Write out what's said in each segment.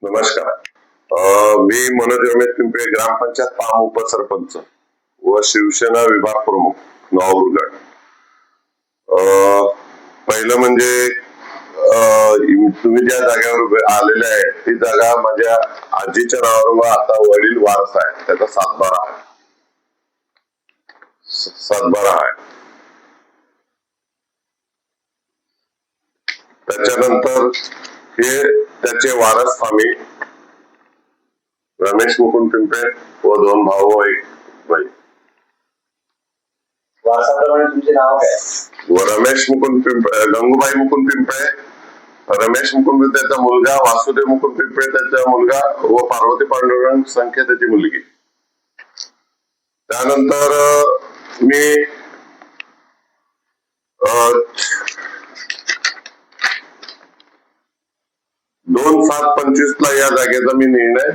नमस्कार. मी मनोज रमेश पिंपळे, ग्रामपंचायत पाम उपसरपंच व शिवसेना विभाग प्रमुख नवाबुरगड. पहिलं म्हणजे तुम्ही ज्या जागेवर आलेले आहे ती जागा माझ्या आजीच्या नावावर व आता वडील वारस आहे, त्याचा सातबारा आहे. त्याच्यानंतर हे त्याचे वारस स्वामी रमेश मुकुंद पिंपळे व 2 भाऊ व 1 बहीण. वारसाप्रमाणे तुमचे नाव काय? व रमेश मुकुंद पिंपळे, गंगूबाई मुकुंद पिंपळे, रमेश मुकुंद त्याचा मुलगा, वासुदेव मुकुंद पिंपळे त्याचा मुलगा व पार्वती पांडुरंग संख्या त्याची मुलगी. त्यानंतर मी 2/7/25 ला या जागेचा मी निर्णय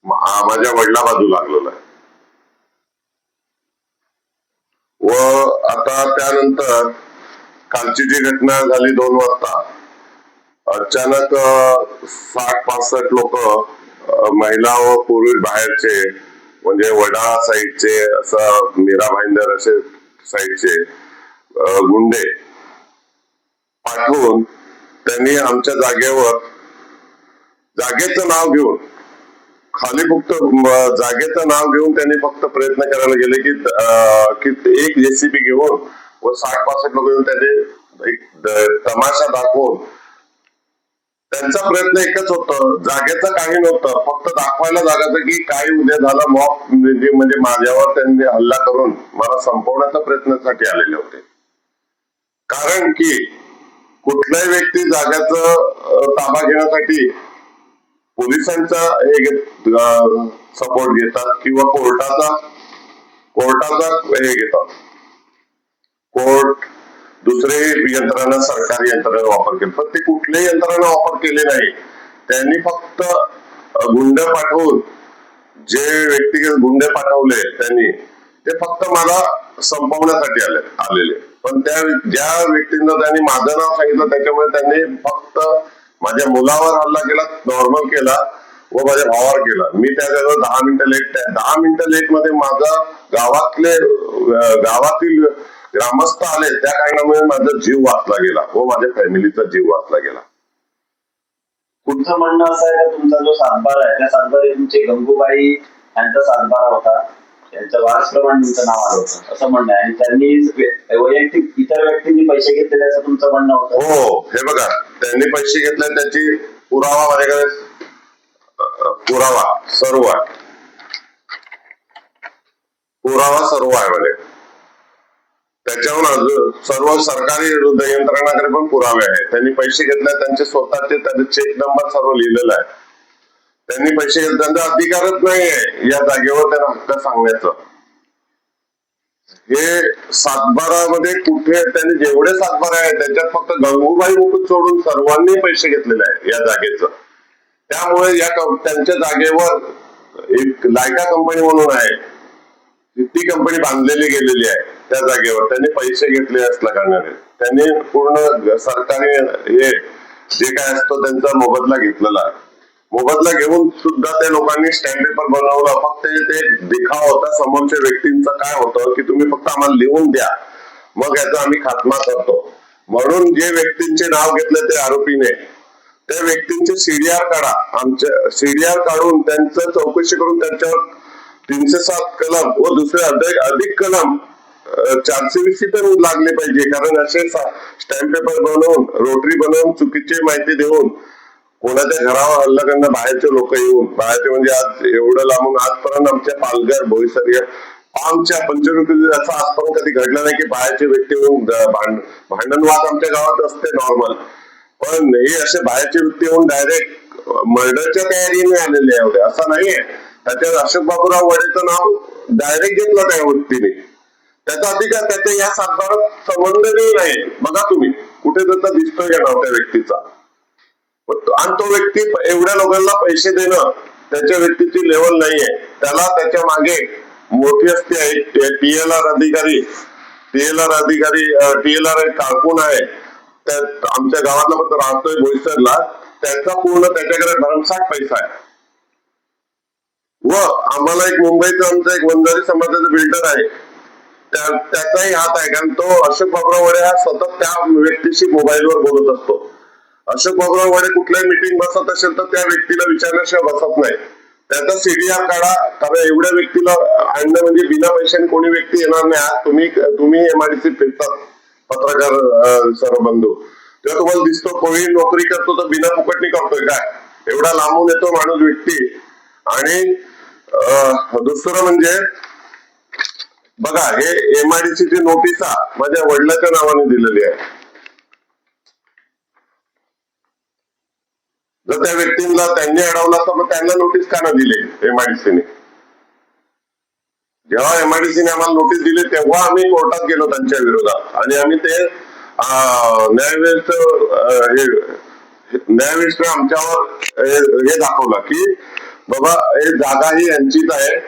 माझ्या वडिला बाजू लागलेला आहे. व आता त्यानंतर कालची जी घटना झाली 2 वाजता, अचानक 60-65 लोक, महिला व पुरुष बाहेरचे, म्हणजे वडाळा साईडचे, असं मीरा भाईंदर असे साईडचे गुंडे पाठवून त्यांनी आमच्या जागेचं नाव घेऊन, खाली फक्त जागेचं नाव घेऊन त्यांनी फक्त प्रयत्न करायला गेले की एक जेसीबी घेऊन व 60-65 लोक येऊन त्याने एक तमाशा दाखवून, त्यांचा प्रयत्न एकच होतं, जागेचं काही नव्हतं, फक्त दाखवायला जागाचं की काही उद्या झालं मॉब म्हणजे माझ्यावर त्यांनी हल्ला करून मला संपवण्याचा प्रयत्नासाठी आलेले होते. कारण की कुठल्याही व्यक्ती जागेचं ताबा घेण्यासाठी पोलिसांचा सपोर्ट घेतात किंवा कोर्टाचा हे घेतात. कोर्ट, दुसरे यंत्रणा, सरकारी यंत्रणा वापर केला, पण ते कुठल्याही यंत्रणा वापर केले नाही. त्यांनी फक्त गुंड पाठवून, जे व्यक्तिगत गुंडे पाठवले त्यांनी, ते फक्त मला संपवण्यासाठी आलेले. पण ज्या व्यक्तींना त्यांनी माझं नाव सांगितलं त्याच्यामुळे त्यांनी फक्त माझ्या मुलावर हल्ला केला, नॉर्मल केला व माझ्या भावावर केला. मी त्या जागेवर 10 मिनिटं लेट मध्ये माझा गावातील ग्रामस्थ आले, त्या कारणामुळे माझा जीव वाचला गेला व माझ्या फॅमिलीचा जीव वाचला गेला. तुमचं म्हणणं असं आहे का तुमचा जो सातबारा आहे त्या सातबारे तुमचे गंगूबाई यांचा सातबारा होता, त्यांच्या वारसप्रमाणे तुमचं नाव आलं होतं असं म्हणणं आहे, आणि त्यांनी वैयक्तिक इतर व्यक्तींनी पैसे घेतलेले असं तुमचं म्हणणं होतं? हो, हे बघा, त्यांनी पैसे घेतले त्याची पुरावा माझ्याकडे, पुरावा सर्व आहे म्हणजे. त्याच्यावर सर्व सरकारी यंत्रणाकडे पण पुरावे आहेत. त्यांनी पैसे घेतले, त्यांचे स्वतःचे चेक नंबर सर्व लिहिलेला आहे. त्यांनी पैसे घेतले, त्यांचा अधिकारच नाही आहे या जागेवर त्यांना हक्क सांगण्याचं. हे सातबारामध्ये कुठे त्यांनी जेवढे सातबारा आहेत त्याच्यात फक्त गंगूबाई मुकुंद सोडून सर्वांनी पैसे घेतलेले आहे या जागेचं. त्यामुळे त्यांच्या जागेवर एक लायका कंपनी म्हणून आहे, ती कंपनी बांधलेली गेलेली आहे. त्या जागेवर त्यांनी पैसे घेतले असल्या कारणाने त्यांनी पूर्ण सरकारी हे जे काय असतो त्यांचा मोबदला घेतलेला आहे. मोबदला घेऊन सुद्धा त्या लोकांनी स्टॅम्प पेपर बनवला. फक्त ते दिखावा होता समोरच्या व्यक्तींचा. काय होतं की तुम्ही फक्त आम्हाला लिहून द्या, मग याचा आम्ही खात्मा करतो. म्हणून जे व्यक्तींचे नाव घेतले ते आरोपीने, त्या व्यक्तींचे सीडीआर काढा, आमच्या सीडीआर काढून त्यांचं चौकशी करून त्यांच्यावर 307 कलम व दुसरे अधिक कलम 420 पण लागले पाहिजे. कारण असे स्टॅम्प पेपर बनवून, रोटरी बनवून, चुकीची माहिती देऊन कोणाच्या घरावर हल्ला करणं, बाहेरचे लोक येऊन, बाहेरचे म्हणजे आज एवढं लांबून, आजपर्यंत आमच्या पालघर, बोईसर आमच्या पंचरुखी असं आजपर्यंत कधी घडलं नाही की बाहेरचे व्यक्ती येऊन भांडणवाद आमच्या गावात असते नॉर्मल, पण हे असे बाहेरचे व्यक्ती येऊन डायरेक्ट मर्डरच्या तयारीने आलेले आहे असं नाहीये. त्याच्यावर अशोक बाबूराव वडेचं नाव डायरेक्ट घेतलं त्या व्यक्तीने. त्याचा अधिकार त्याच्या या सातबारात संबंधही नाही. बघा तुम्ही कुठे त्याचा दिसतोय का नाव त्या व्यक्तीचा. आणि तो व्यक्ती एवढ्या लोकांना पैसे देणं त्याच्या व्यक्तीची लेवल नाहीये. त्याला त्याच्या मागे मोठी असते आहे, टीएलआर अधिकारी कारकून आहे. आमच्या गावातला पण राहतोय बोईसरला, त्याचा पूर्ण त्याच्याकडे भरमसाठ पैसा आहे. व आम्हाला एक मुंबईचं आमचं एक वंजारी समाजाचं बिल्डर आहे, त्याचाही हात आहे. कारण तो अशोक बाबुराव वडे हा सतत त्या व्यक्तीशी मोबाईलवर बोलत असतो. अशोक बाबुराव वडे कुठल्याही मीटिंग बसत असेल तर त्या व्यक्तीला विचारल्याशिवाय बसत नाही. त्याचा सीडीआर काढा, कारण एवढ्या व्यक्तीला आणणं म्हणजे बिना पैशाने कोणी व्यक्ती येणार नाही. आज तुम्ही एमआयडीसी फिरतात पत्रकार सर्व बंधू, तेव्हा तुम्हाला दिसतो कोणी नोकरी करतो तर बिना फुकटणी करतोय काय? एवढा लांबून येतो माणूस व्यक्ती. आणि दुसरं म्हणजे बघा, हे एमआयडीसीची नोटिसा माझ्या वडिलांच्या नावाने दिलेली आहे. जर त्या व्यक्तीला त्यांनी अडवलं तर मग त्यांना नोटीस का नाही दिली एमआयडीसीने? जेव्हा एमआयडीसीने आम्हाला नोटीस दिली तेव्हा आम्ही कोर्टात गेलो त्यांच्या विरोधात, आणि आम्ही ते न्यायाधीश आमच्यावर हे दाखवलं की बाबा हे जागा ही यांचीच आहे,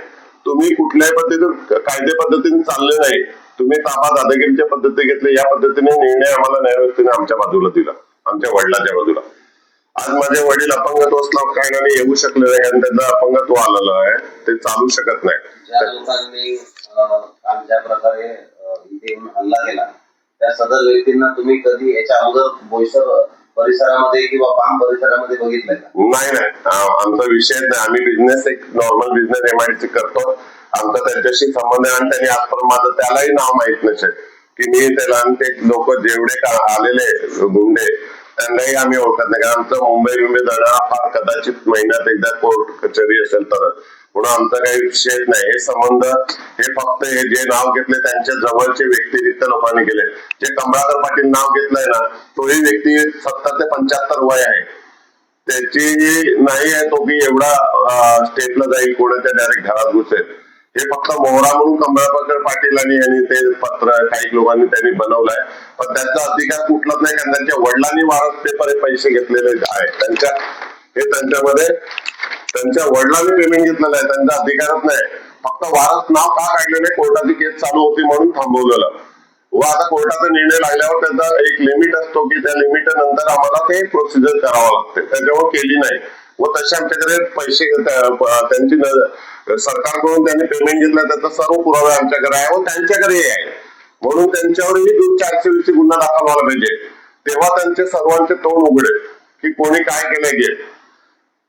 तुम्ही कुठल्याही पद्धतीने कायदे पद्धतीने चालले नाही, तुम्ही ताबा दादागिरीच्या पद्धती घेतले, या पद्धतीने निर्णय आम्हाला न्यायव्यवस्थेने आमच्या बाजूला दिला, आमच्या वडिलांच्या बाजूला. आज माझे वडील अपंगत्व असल्याने येऊ शकले नाही, कारण त्यांना अपंगत्व आलेलं आहे, ते चालू शकत नाही. ज्या लोकांनी काल ज्या प्रकारे इथे येऊन हल्ला केला त्या सदर व्यक्तींना तुम्ही कधी याच्या अगोदर बोईसर परिसरामध्ये किंवा पाम परिसरामध्ये बघितलंय का? नाही, आमचा विषय नाही. आम्ही बिझनेस, एक नॉर्मल बिझनेस एमआयडीसी करतो, आमचा त्यांच्याशी संबंध आहे. आणि त्यांनी आजपर्यंत माझं त्यालाही नाव माहित नसेल की मी त्याला, आणि ते लोक जेवढे आलेले गुंडे त्यांनाही आम्ही ओळखत नाही. कारण आमचं मुंबई जाणारा फार कदाचित महिन्यात एकदा कोर्ट कचेरी असेल तर, म्हणून आमचा काही विषय नाही. हे संबंध हे फक्त हे जे नाव घेतले त्यांच्या जवळचे व्यक्तिरिक्त लोकांनी केले. जे कमळाकर पाटील नाव घेतलंय ना, तोही व्यक्ती 70 ते 75 वय आहे, त्याची नाही आहे तो की एवढा स्टेटला जाईल, कोणाच्या डायरेक्ट घरात घुसेल. हे फक्त मोहरा म्हणून कमळाकर पाटील आणि यांनी ते पत्र काही लोकांनी त्यांनी बनवलंय, पण त्यांचा अधिकार कुठलाच नाही. कारण त्यांच्या वडिलांनी वारस पेपर हे पैसे घेतलेले आहेत, त्यांच्यामध्ये त्यांच्या वडिलांनी पेमेंट घेतलेलं आहे, त्यांचा अधिकारच नाही. फक्त वारस नाव का काढले नाही, कोर्टाची केस चालू होती म्हणून थांबवलेलं. व आता कोर्टाचा निर्णय लागल्यावर त्याचा एक लिमिट असतो की त्या लिमिट नंतर आम्हाला ते प्रोसिजर करावं लागते, त्याच्यावर केली नाही. व तसे आमच्याकडे पैसे त्यांची सरकारकडून त्यांनी पेमेंट घेतलं, त्याचा सर्व पुरावे आमच्याकडे आहे व त्यांच्याकडेही आहे. म्हणून त्यांच्यावरही 420 गुन्हा दाखल व्हायला पाहिजे, तेव्हा त्यांचे सर्वांचे तोंड उघडे की कोणी काय केलंय गे.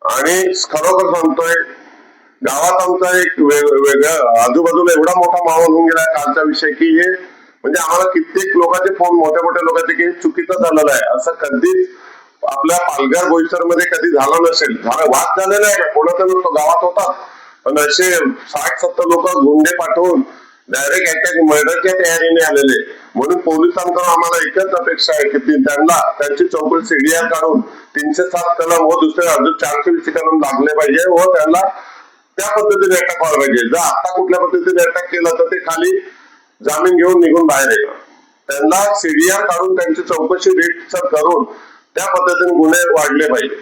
आणि खरोखर सांगतोय, गावात आमचा एक वेगळं आजूबाजूला एवढा मोठा माहोल होऊन गेला कालचा विषय की हे म्हणजे आम्हाला कित्येक लोकांचे फोन, मोठ्या लोकांचे, की चुकीचं झालेलं आहे. असं कधीच आपल्या पालघर बोईसर मध्ये कधी झालं नसेल. वाद झालेला आहे का? कोणाचा नसतो, गावात होता. पण असे 60-70 लोक गुंडे पाठवून डायरेक्ट अटॅक, मर्डरच्या तयारीने आलेले. म्हणून पोलिसांकडून आम्हाला एकच अपेक्षा आहे की त्यांना त्यांची चौकशी सीडीआर काढून 307 कलम व दुसरे अजून 420 कलम लागले पाहिजे व त्यांना त्या पद्धतीने अटॅक व्हायला पाहिजे. जर आता कुठल्या पद्धतीने अटॅक केला तर ते खाली जामीन घेऊन निघून बाहेर येतात. त्यांना सीडीआर काढून त्यांची चौकशी रीतसर करून त्या पद्धतीने गुन्हे वाढले पाहिजे.